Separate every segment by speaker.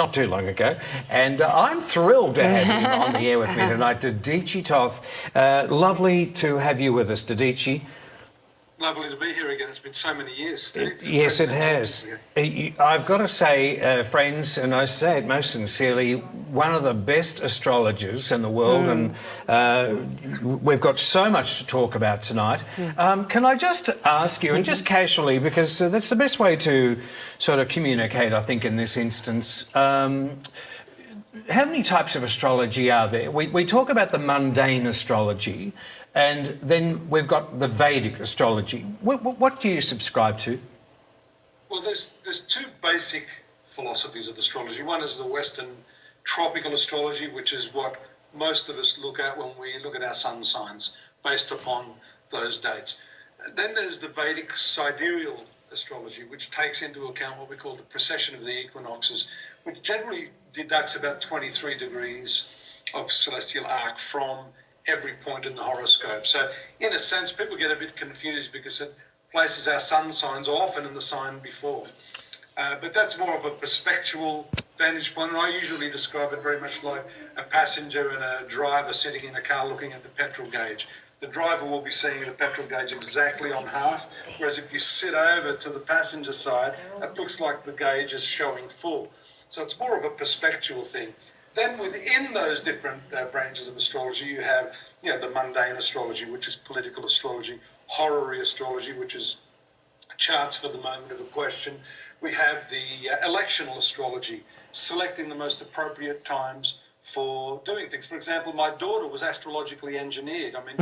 Speaker 1: not too long ago, and I'm thrilled to have him on the air with me tonight, Dadhichi Toth. Lovely to have you with us, Dadhichi.
Speaker 2: Lovely to be here again. It's been so many years, Steve.
Speaker 1: Yes, it has. I've got to say, friends, and I say it most sincerely, one of the best astrologers in the world, and we've got so much to talk about tonight. Can I just ask you, and just casually, because that's the best way to sort of communicate, I think, in this instance, how many types of astrology are there? We talk about the mundane astrology, and then we've got the Vedic astrology. What do you subscribe to?
Speaker 2: Well, there's two basic philosophies of astrology. One is the Western tropical astrology, which is what most of us look at when we look at our sun signs, based upon those dates. Then there's the Vedic sidereal astrology, which takes into account what we call the precession of the equinoxes, which generally deducts about 23 degrees of celestial arc from every point in the horoscope. So in a sense, people get a bit confused because it places our sun signs often in the sign before. But that's more of a perspectual vantage point, and I usually describe it very much like a passenger and a driver sitting in a car looking at the petrol gauge. The driver will be seeing the petrol gauge exactly on half, whereas if you sit over to the passenger side, it looks like the gauge is showing full. So it's more of a perspectual thing. Then within those different branches of astrology, you have the mundane astrology, which is political astrology, horary astrology, which is charts for the moment of a question. We have the electional astrology, selecting the most appropriate times for doing things. For example, my daughter was astrologically engineered. I mean,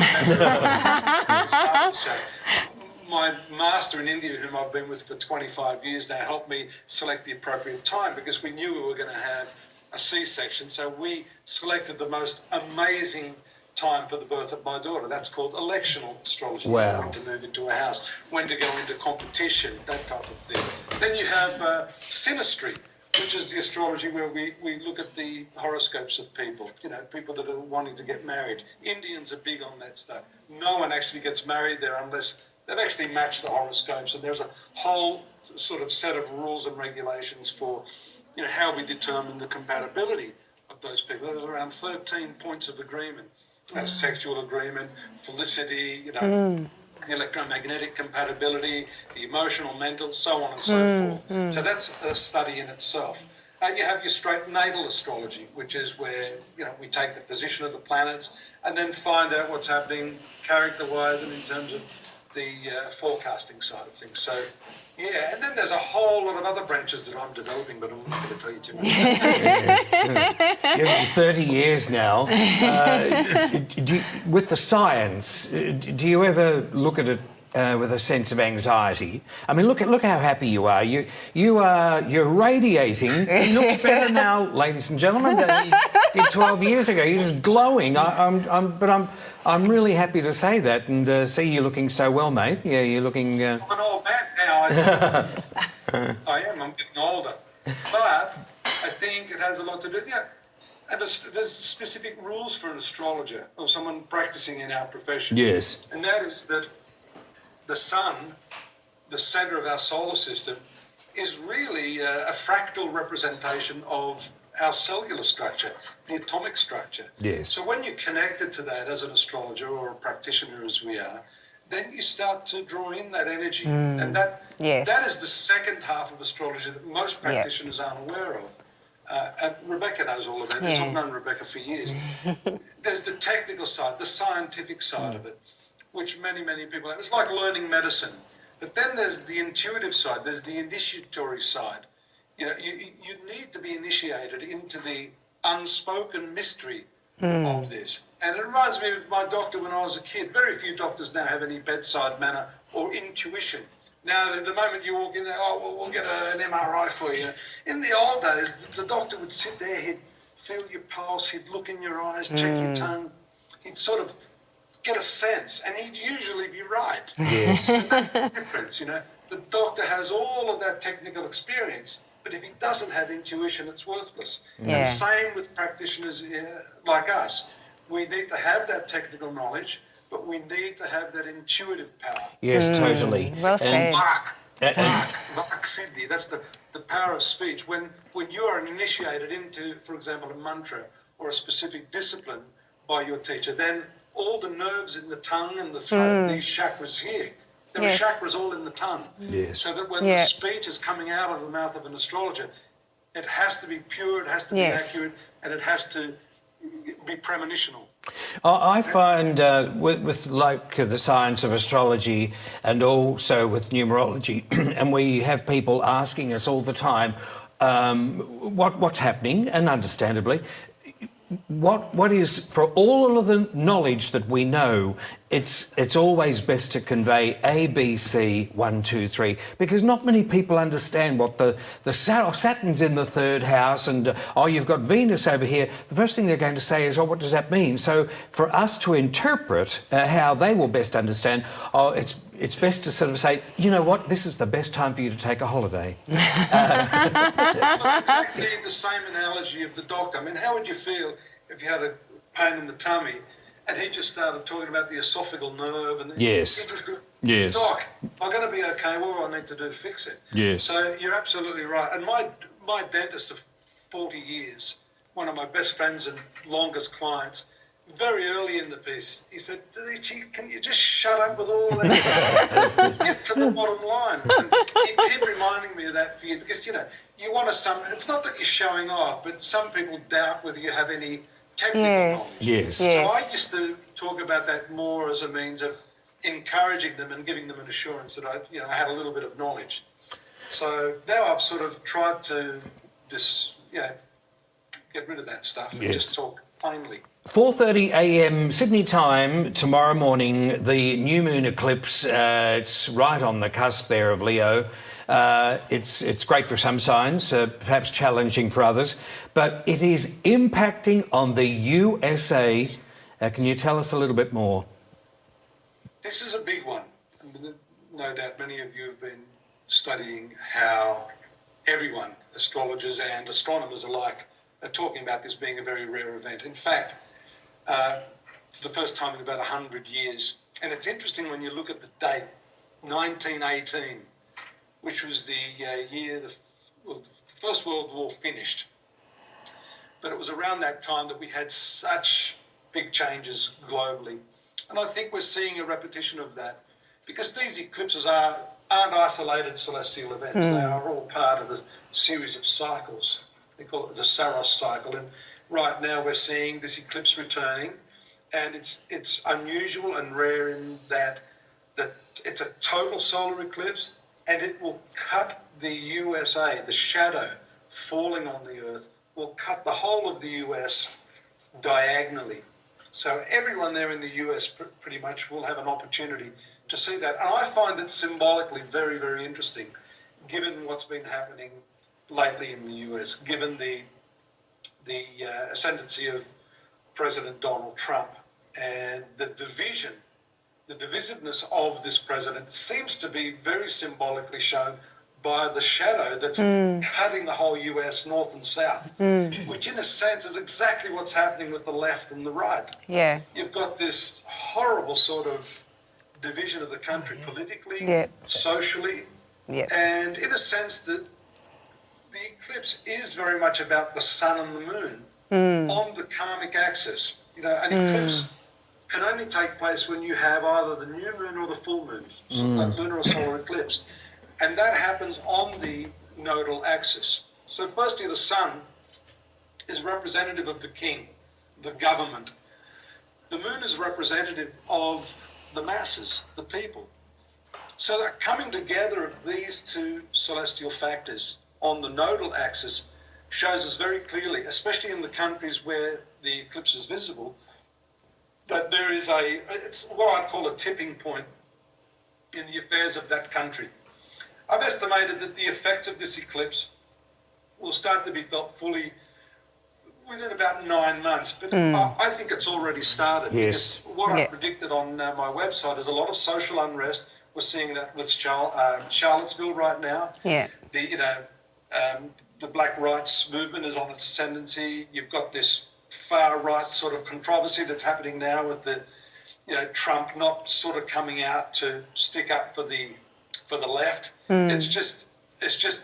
Speaker 2: my master in India, whom I've been with for 25 years now, helped me select the appropriate time because we knew we were going to have a C-section. So we selected the most amazing time for the birth of my daughter. That's called electional astrology.
Speaker 1: Wow.
Speaker 2: When to move into a house, when to go into competition, that type of thing. Then you have synastry, which is the astrology where we look at the horoscopes of people, people that are wanting to get married. Indians are big on that stuff. No one actually gets married there unless they've actually matched the horoscopes, and there's a whole sort of set of rules and regulations for how we determine the compatibility of those people. There's around 13 points of agreement. Sexual agreement, felicity, the electromagnetic compatibility, the emotional, mental, so on and so forth. So that's a study in itself. And you have your straight natal astrology, which is where we take the position of the planets and then find out what's happening character-wise and in terms of the forecasting side of things. So, yeah, and then there's a whole lot of other branches that I'm developing, but I'm not going to tell you too much.
Speaker 1: Yes. 30 years now. With the science, do you ever look at it with a sense of anxiety? I mean, look how happy you are. You're radiating. He looks better now, ladies and gentlemen, than he did 12 years ago. You're just glowing. I'm really happy to say that and see you looking so well, mate. Yeah, you're looking.
Speaker 2: I'm an old man now. I am. I'm getting older, but I think it has a lot to do. Yeah, and there's specific rules for an astrologer or someone practicing in our profession.
Speaker 1: Yes,
Speaker 2: and that is that the sun, the center of our solar system, is really a fractal representation of our cellular structure, the atomic structure.
Speaker 1: Yes.
Speaker 2: So when you're connected to that as an astrologer or a practitioner as we are, then you start to draw in that energy. And that is the second half of astrology that most practitioners aren't aware of. And Rebecca knows all of that. I've known Rebecca for years. There's the technical side, the scientific side of it, which many, many people have. It's like learning medicine. But then there's the intuitive side. There's the initiatory side. You need to be initiated into the unspoken mystery of this. And it reminds me of my doctor when I was a kid. Very few doctors now have any bedside manner or intuition. Now, the moment you walk in there, we'll get an MRI for you. In the old days, the doctor would sit there, he'd feel your pulse, he'd look in your eyes, check your tongue. He'd sort of get a sense, and he'd usually be right.
Speaker 1: Yes.
Speaker 2: So that's the difference, The doctor has all of that technical experience, but if he doesn't have intuition, it's worthless. And same with practitioners like us. We need to have that technical knowledge, but we need to have that intuitive power.
Speaker 1: Yes, totally.
Speaker 3: Well said.
Speaker 2: Vak Siddhi, that's the power of speech. When you are initiated into, for example, a mantra or a specific discipline by your teacher, then all the nerves in the tongue and the throat, these chakras here, there are chakras all in the tongue.
Speaker 1: Yes.
Speaker 2: So that when the speech is coming out of the mouth of an astrologer, it has to be pure, it has to be accurate, and it has to be premonitional.
Speaker 1: I find with like the science of astrology and also with numerology, and we have people asking us all the time what's happening, and understandably, what is, for all of the knowledge that we know, it's always best to convey A, B, C, 1, 2, 3, because not many people understand what the Saturn's in the third house, and you've got Venus over here. The first thing they're going to say is, what does that mean? So for us to interpret how they will best understand, it's best to sort of say, you know what, this is the best time for you to take a holiday.
Speaker 2: It's exactly the same analogy of the doctor. I mean, how would you feel if you had a pain in the tummy and he just started talking about the esophageal nerve and
Speaker 1: Yes.
Speaker 2: you just go,
Speaker 1: Yes.
Speaker 2: Doc, am I going to be okay? What do I need to do to fix it?
Speaker 1: Yes.
Speaker 2: So you're absolutely right. And my dentist of 40 years, one of my best friends and longest clients, very early in the piece, he said, Dadhichi, can you just shut up with all that? Get to the bottom line. And he'd keep reminding me of that for you because, you want to it's not that you're showing off, but some people doubt whether you have any technical knowledge.
Speaker 1: Yes.
Speaker 2: So I used to talk about that more as a means of encouraging them and giving them an assurance that I had a little bit of knowledge. So now I've sort of tried to just, get rid of that stuff and just talk plainly.
Speaker 1: 4:30 a.m. Sydney time tomorrow morning, the new moon eclipse. It's right on the cusp there of Leo. It's great for some signs, perhaps challenging for others, but it is impacting on the USA. Can you tell us a little bit more?
Speaker 2: This is a big one. No doubt many of you have been studying how everyone, astrologers and astronomers alike, are talking about this being a very rare event. In fact, it's the first time in about 100 years. And it's interesting when you look at the date, 1918, which was the year the First World War finished. But it was around that time that we had such big changes globally. And I think we're seeing a repetition of that because these eclipses aren't isolated celestial events. They are all part of a series of cycles. They call it the Saros cycle. And right now we're seeing this eclipse returning, and it's unusual and rare in that it's a total solar eclipse, and it will cut the USA, the shadow falling on the Earth, will cut the whole of the US diagonally. So everyone there in the US pretty much will have an opportunity to see that. And I find it symbolically very, very interesting, given what's been happening lately in the US, given the ascendancy of President Donald Trump and the divisiveness of this president seems to be very symbolically shown by the shadow that's cutting the whole US north and south, which in a sense is exactly what's happening with the left and the right.
Speaker 3: Yeah.
Speaker 2: You've got this horrible sort of division of the country politically, socially, and in a sense that the eclipse is very much about the sun and the moon on the karmic axis. An eclipse can only take place when you have either the new moon or the full moon, so like lunar or solar eclipse. And that happens on the nodal axis. So firstly, the sun is representative of the king, the government. The moon is representative of the masses, the people. So that coming together of these two celestial factors on the nodal axis shows us very clearly, especially in the countries where the eclipse is visible, that there is it's what I'd call a tipping point in the affairs of that country. I've estimated that the effects of this eclipse will start to be felt fully within about 9 months, but I think it's already started.
Speaker 1: Yes.
Speaker 2: Because what I predicted on my website is a lot of social unrest. We're seeing that with Charlottesville right now.
Speaker 3: Yeah.
Speaker 2: The Black Rights movement is on its ascendancy. You've got this far right sort of controversy that's happening now with the, Trump not sort of coming out to stick up for the for the left. It's just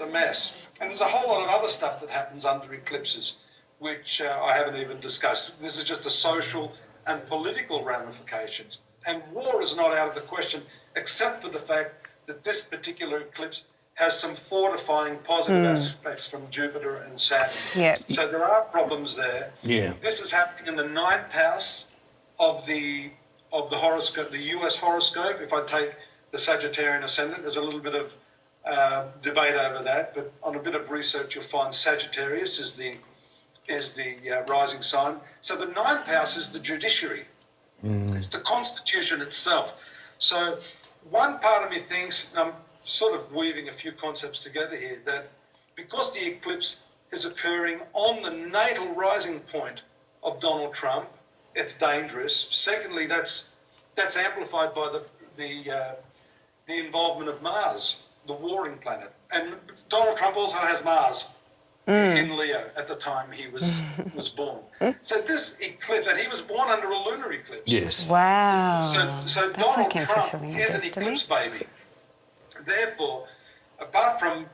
Speaker 2: a mess. And there's a whole lot of other stuff that happens under eclipses, which I haven't even discussed. This is just the social and political ramifications. And war is not out of the question, except for the fact that this particular eclipse has some fortifying positive aspects from Jupiter and Saturn.
Speaker 3: Yeah.
Speaker 2: So there are problems there.
Speaker 1: Yeah.
Speaker 2: This is happening in the ninth house of the horoscope, the US horoscope. If I take the Sagittarian ascendant, there's a little bit of debate over that, but on a bit of research you'll find Sagittarius is the rising sign. So the ninth house is the judiciary. It's the constitution itself. So one part of me thinks, and I'm sort of weaving a few concepts together here, that because the eclipse is occurring on the natal rising point of Donald Trump, it's dangerous. Secondly, that's amplified by the involvement of Mars, the warring planet. And Donald Trump also has Mars in Leo at the time he was born. So this eclipse, and he was born under a lunar eclipse.
Speaker 1: Yes.
Speaker 3: Wow.
Speaker 2: So
Speaker 3: That's
Speaker 2: Donald
Speaker 3: like
Speaker 2: Trump
Speaker 3: fulfilling
Speaker 2: is an
Speaker 3: destiny.
Speaker 2: eclipse baby. Therefore, apart from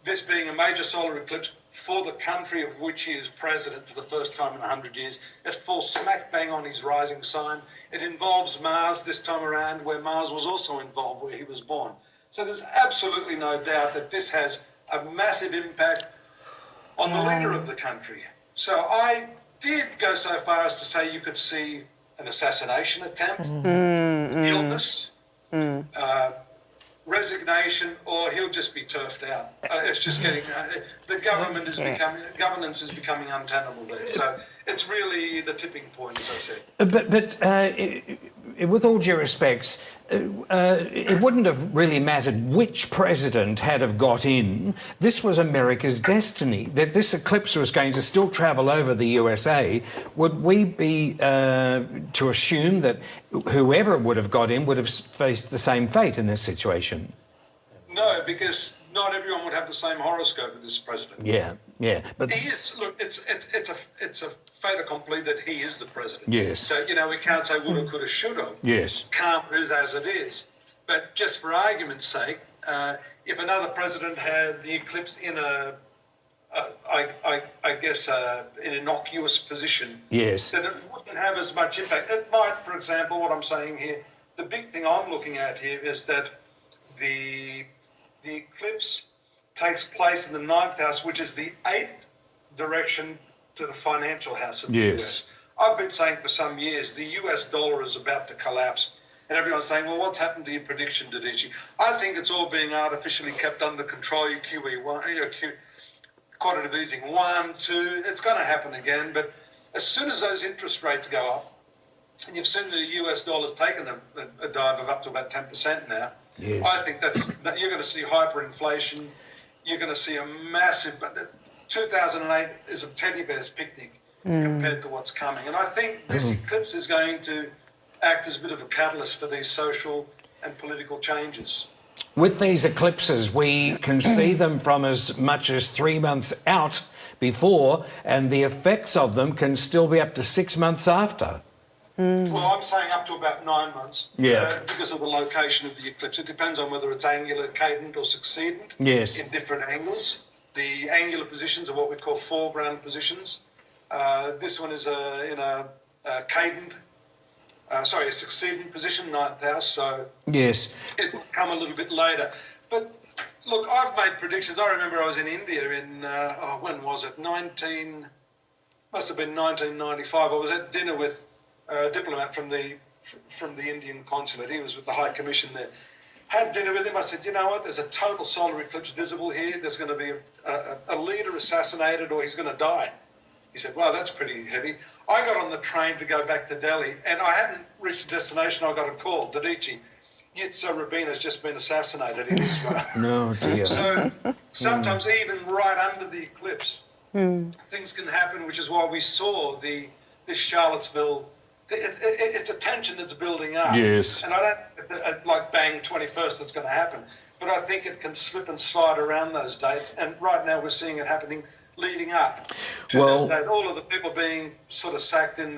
Speaker 2: this being a major solar eclipse for the country of which he is president for the first time in 100 years, it falls smack bang on his rising sign. It involves Mars this time around, where Mars was also involved where he was born. So there's absolutely no doubt that this has a massive impact on the leader of the country. So I did go so far as to say you could see an assassination attempt, illness, resignation, or he'll just be turfed out. It's just getting the government is governance is becoming untenable there. So it's really the tipping point, as I said.
Speaker 1: But with all due respects, it wouldn't have really mattered which president had have got in. This was America's destiny. That this eclipse was going to still travel over the USA. Would we be to assume that whoever would have got in would have faced the same fate in this situation?
Speaker 2: No, because not everyone would have the same horoscope as this president.
Speaker 1: Yeah, but
Speaker 2: he is. Look, it's a fait accompli that he is the president.
Speaker 1: Yes.
Speaker 2: So we can't say woulda, coulda, shoulda.
Speaker 1: Yes.
Speaker 2: Can't do it as it is. But just for argument's sake, if another president had the eclipse in an innocuous position,
Speaker 1: yes,
Speaker 2: then it wouldn't have as much impact. It might, for example, what I'm saying here, the big thing I'm looking at here is that the eclipse takes place in the ninth house, which is the eighth direction to the financial house of the US. I've been saying for some years the US dollar is about to collapse. And everyone's saying, well, what's happened to your prediction, Dadhichi? I think it's all being artificially kept under control. Quantitative easing 1, 2, it's going to happen again. But as soon as those interest rates go up, and you've seen the US dollar's taken a dive of up to about 10% now, I think you're going to see hyperinflation. You're going to see a massive. 2008 is a teddy bear's picnic compared to what's coming, and I think this eclipse is going to act as a bit of a catalyst for these social and political changes.
Speaker 1: With these eclipses, we can see them from as much as 3 months out before, and the effects of them can still be up to 6 months after.
Speaker 2: Well, I'm saying up to about 9 months. Because of the location of the eclipse. It depends on whether it's angular, cadent, or succedent.
Speaker 1: Yes.
Speaker 2: In different angles. The angular positions are what we call foreground positions. This one is in a cadent. A succedent position, ninth house. So
Speaker 1: yes,
Speaker 2: it will come a little bit later. But look, I've made predictions. I remember I was in India in when was it? Must have been 1995. I was at dinner with a diplomat from the Indian consulate. He was with the High Commission there. Had dinner with him. I said, you know what? There's a total solar eclipse visible here. There's going to be a leader assassinated, or he's going to die. He said, well, that's pretty heavy. I got on the train to go back to Delhi, and I hadn't reached the destination. I got a call. Dadhichi, Yitzhak Rabin has just been assassinated in Israel.
Speaker 1: No, dear.
Speaker 2: So sometimes even right under the eclipse, things can happen, which is why we saw this Charlottesville. It's a tension that's building up.
Speaker 1: Yes.
Speaker 2: And I don't like bang 21st that's going to happen, but I think it can slip and slide around those dates. And right now we're seeing it happening leading up to that date. All of the people being sort of sacked in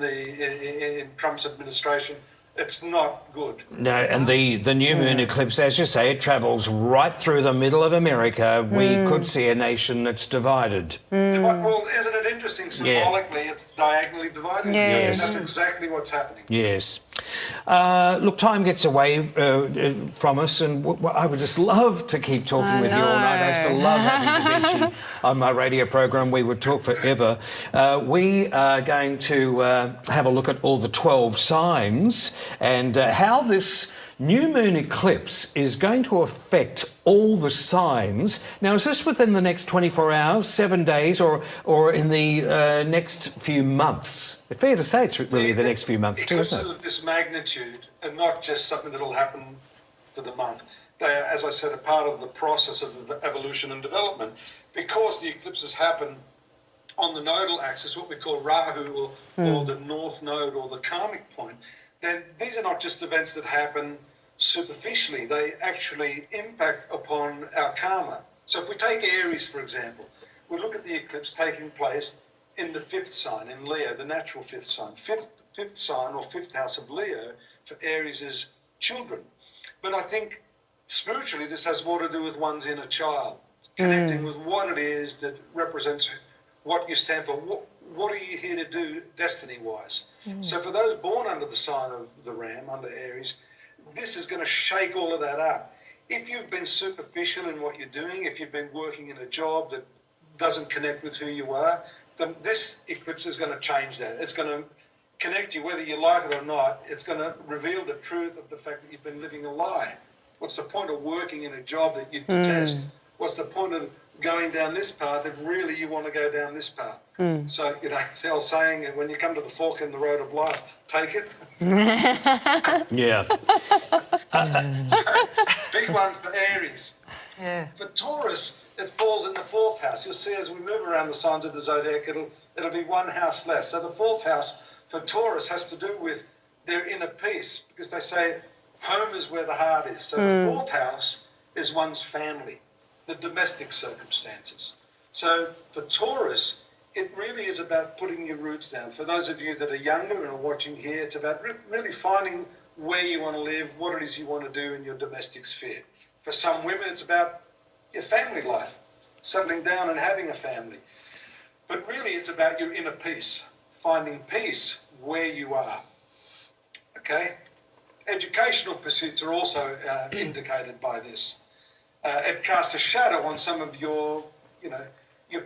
Speaker 2: Trump's administration, It's not good.
Speaker 1: No, and the new moon eclipse, as you say, it travels right through the middle of America. We could see a nation that's divided.
Speaker 2: Well, isn't it interesting? Symbolically, it's diagonally divided.
Speaker 3: Yes.
Speaker 2: That's exactly what's happening.
Speaker 1: Yes. Look, time gets away from us, and I would just love to keep talking with you all night. I used to love having Dadhichi on my radio program. We would talk forever. We are going to have a look at all the 12 signs and how this new moon eclipse is going to affect all the signs. Now, is this within the next 24 hours, 7 days, or in the next few months? It's fair to say it's really the next few months too, isn't it?
Speaker 2: Eclipses of this magnitude are not just something that will happen for the month. They are, as I said, a part of the process of evolution and development. Because the eclipses happen on the nodal axis, what we call Rahu, or the north node, or the karmic point, then these are not just events that happen superficially. They actually impact upon our karma. So if we take Aries, for example, we look at the eclipse taking place in the 5th sign, in Leo, the natural 5th sign. Fifth sign, or 5th house of Leo, for Aries is children. But I think spiritually this has more to do with one's inner child, connecting with what it is that represents what you stand for. What are you here to do destiny-wise? So for those born under the sign of the Ram, under Aries, this is going to shake all of that up. If you've been superficial in what you're doing, if you've been working in a job that doesn't connect with who you are, then this eclipse is going to change that. It's going to connect you, whether you like it or not. It's going to reveal the truth of the fact that you've been living a lie. What's the point of working in a job that you detest? What's the point of going down this path if really you want to go down this path? So, the old saying, when you come to the fork in the road of life, take it.
Speaker 1: Yeah.
Speaker 2: So, big one for Aries.
Speaker 3: Yeah.
Speaker 2: For Taurus, it falls in the 4th house. You'll see as we move around the signs of the zodiac, it'll be one house less. So the 4th house for Taurus has to do with their inner peace, because they say home is where the heart is. So the 4th house is one's family, the domestic circumstances. So for Taurus, it really is about putting your roots down. For those of you that are younger and are watching here, it's about really finding where you want to live, what it is you want to do in your domestic sphere. For some women, it's about your family life, settling down and having a family. But really, it's about your inner peace, finding peace where you are. Okay? Educational pursuits are also indicated by this. It casts a shadow on some of your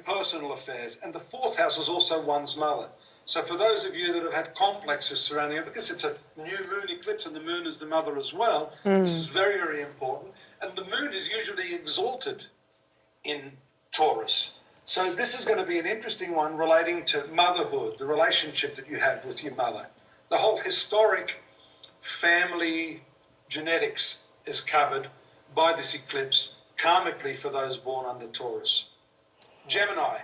Speaker 2: personal affairs. And the 4th house is also one's mother. So for those of you that have had complexes surrounding it, because it's a new moon eclipse and the moon is the mother as well, this is very, very important. And the moon is usually exalted in Taurus. So this is going to be an interesting one relating to motherhood, the relationship that you have with your mother. The whole historic family genetics is covered by this eclipse, karmically for those born under Taurus. Gemini,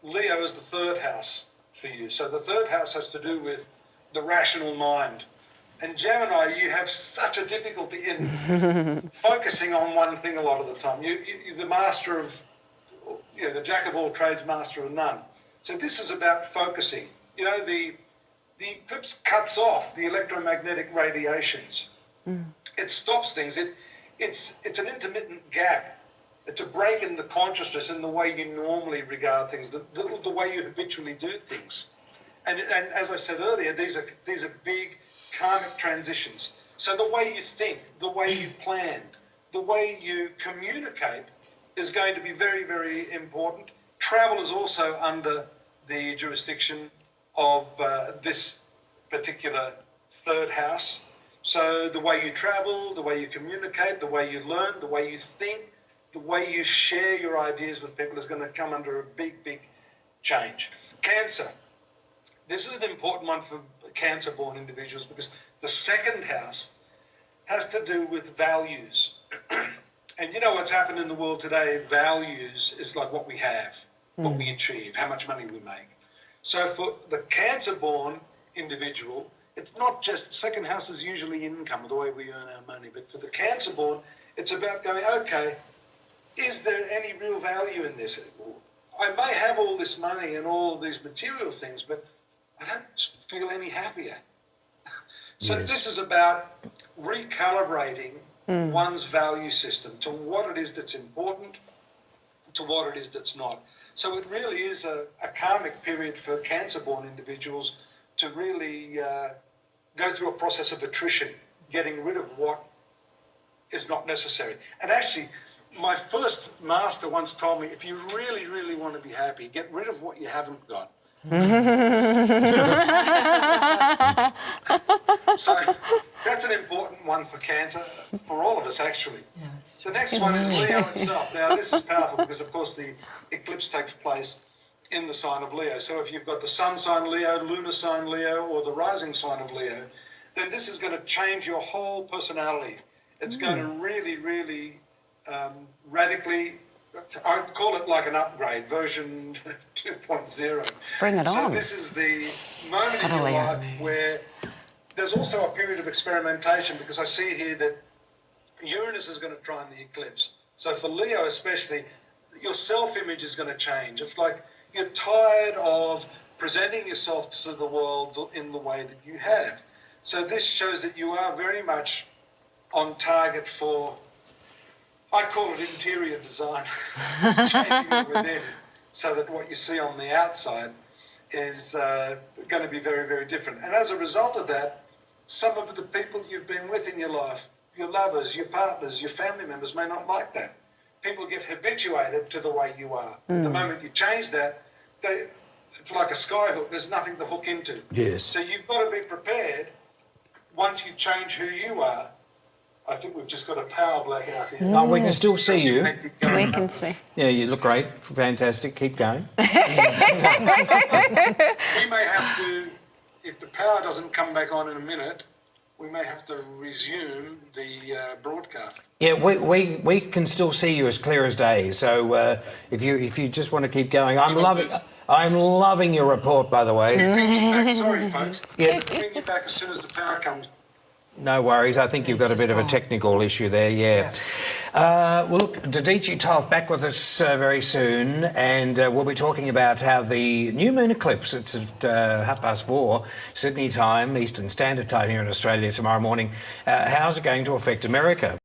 Speaker 2: Leo is the 3rd house for you. So the 3rd house has to do with the rational mind. And Gemini, you have such a difficulty in focusing on one thing a lot of the time. You're the master of, the jack of all trades, master of none. So this is about focusing. The eclipse cuts off the electromagnetic radiations. It stops things. It's an intermittent gap. It's a break in the consciousness in the way you normally regard things, the way you habitually do things. And as I said earlier, these are big karmic transitions. So the way you think, the way you plan, the way you communicate is going to be very, very important. Travel is also under the jurisdiction of this particular 3rd house. So the way you travel, the way you communicate, the way you learn, the way you think, the way you share your ideas with people is going to come under a big, big change. Cancer. This is an important one for Cancer-born individuals because the 2nd house has to do with values. And you know what's happened in the world today, values is like what we have, what we achieve, how much money we make. So for the Cancer-born individual, it's not just, 2nd house is usually income, the way we earn our money, but for the Cancer-born, it's about going, okay, is there any real value in this? I may have all this money and all these material things, but I don't feel any happier. So this is about recalibrating one's value system to what it is that's important, to what it is that's not. So it really is a karmic period for Cancer-born individuals to really go through a process of attrition, getting rid of what is not necessary. And actually, my first master once told me, if you really, really want to be happy, get rid of what you haven't got. So that's an important one for Cancer, for all of us actually.
Speaker 3: Yeah,
Speaker 2: the next one is Leo itself. Now this is powerful because of course the eclipse takes place in the sign of Leo. So if you've got the sun sign Leo, lunar sign Leo, or the rising sign of Leo, then this is going to change your whole personality. It's going to really, really radically, I'd call it like an upgrade, version 2.0.
Speaker 3: Bring it on.
Speaker 2: So this is the moment in your life where there's also a period of experimentation, because I see here that Uranus is going to trine the eclipse. So for Leo especially, your self-image is going to change. It's like you're tired of presenting yourself to the world in the way that you have. So this shows that you are very much on target for, I call it interior design, changing it within, so that what you see on the outside is going to be very, very different. And as a result of that, some of the people you've been with in your life, your lovers, your partners, your family members may not like that. People get habituated to the way you are. The moment you change that, it's like a skyhook. There's nothing to hook into.
Speaker 1: Yes.
Speaker 2: So you've got to be prepared. Once you change who you are, I think we've just got a power blackout here.
Speaker 1: Oh, we can still see you.
Speaker 3: We can see.
Speaker 1: Yeah, you look great. Fantastic. Keep going.
Speaker 2: We may have to, if the power doesn't come back on in a minute, we may have to resume the broadcast.
Speaker 1: Yeah, we can still see you as clear as day. So if you just want to keep going, I'm loving your report, by the way.
Speaker 2: Sorry, folks.
Speaker 1: Yeah.
Speaker 2: Bring you back as soon as the power comes.
Speaker 1: No worries. I think you've got a bit of a technical issue there. Yeah. Well, look, Dadhichi Toth back with us very soon, and we'll be talking about how the new moon eclipse, it's at 4:30 Sydney time, Eastern Standard Time here in Australia tomorrow morning, how's it going to affect America?